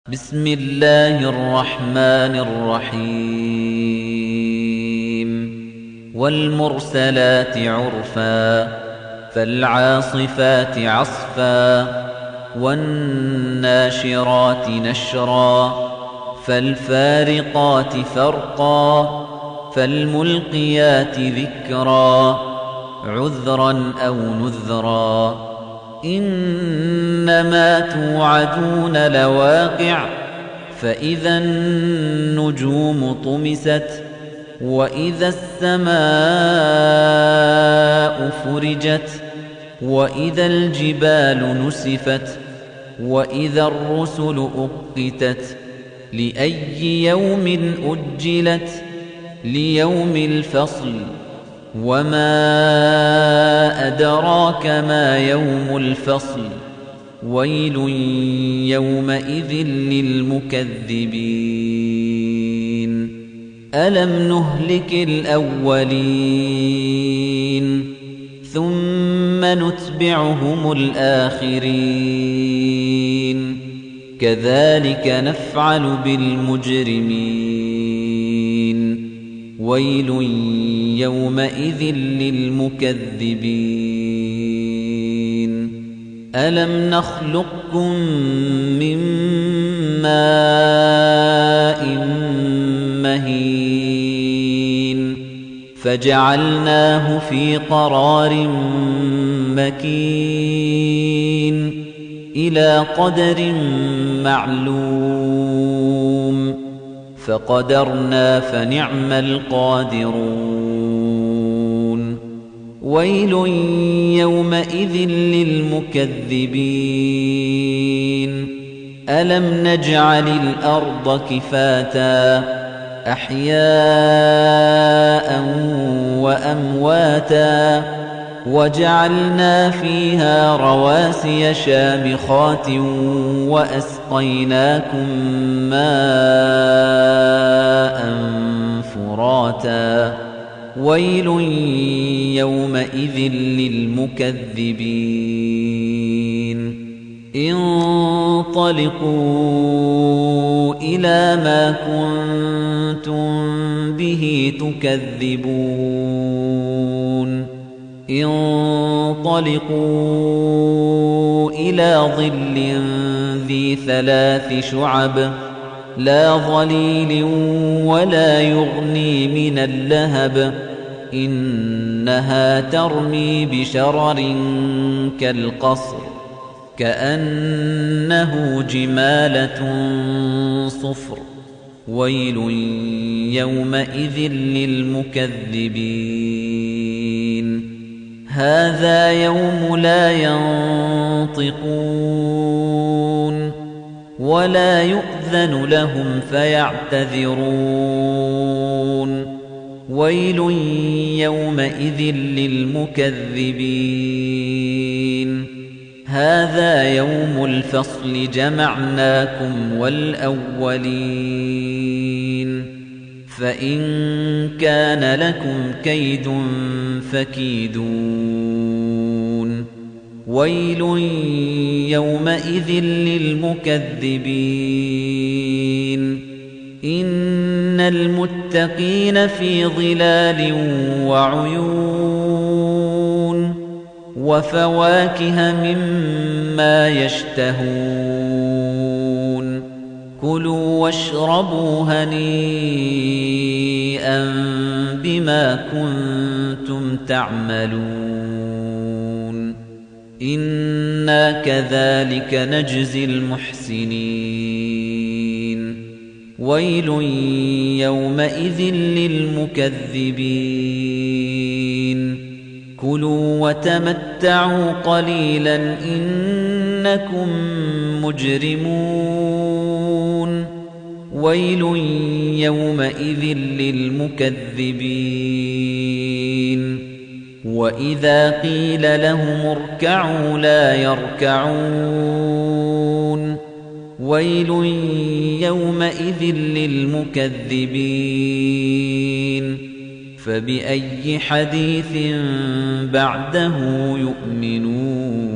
بسم الله الرحمن الرحيم والمرسلات عرفا فالعاصفات عصفا والناشرات نشرا فالفارقات فرقا فالملقيات ذكرا عذرا أو نذرا إنما توعدون لواقع فإذا النجوم طمست وإذا السماء فرجت وإذا الجبال نسفت وإذا الرسل أقتت لأي يوم أجلت ليوم الفصل وما أدراك ما يوم الفصل ويل يومئذ للمكذبين ألم نهلك الأولين ثم نتبعهم الآخرين كذلك نفعل بالمجرمين ويل يومئذ للمكذبين ألم نخلقكم من ماء مهين فجعلناه في قرار مكين إلى قدر معلوم فقدرنا فنعم القادرون ويل يومئذ للمكذبين ألم نجعل الأرض كفاتا أحياء وأمواتا وجعلنا فيها رواسي شامخات وأسقيناكم ماء فراتا ويل يومئذ للمكذبين انطلقوا إلى ما كنتم به تكذبون انطلقوا إلى ظل ذي 3 شعب لا ظليل ولا يغني من اللهب إنها ترمي بشرر كالقصر كأنه جمالة صفر ويل يومئذ للمكذبين هذا يوم لا ينطقون ولا يؤذن لهم فيعتذرون ويل يومئذ للمكذبين هذا يوم الفصل جمعناكم والأولين فإن كان لكم كيد فكيدون ويل يومئذ للمكذبين إن المتقين في ظلال وعيون وفواكه مما يشتهون كلوا واشربوا هنيئا بما كنتم تعملون إنا كذلك نجزي المحسنين ويل يومئذ للمكذبين كلوا وتمتعوا قليلا إنكم مجرمون ويل يومئذ للمكذبين وإذا قيل لهم اركعوا لا يركعون ويل يومئذ للمكذبين فبأي حديث بعده يؤمنون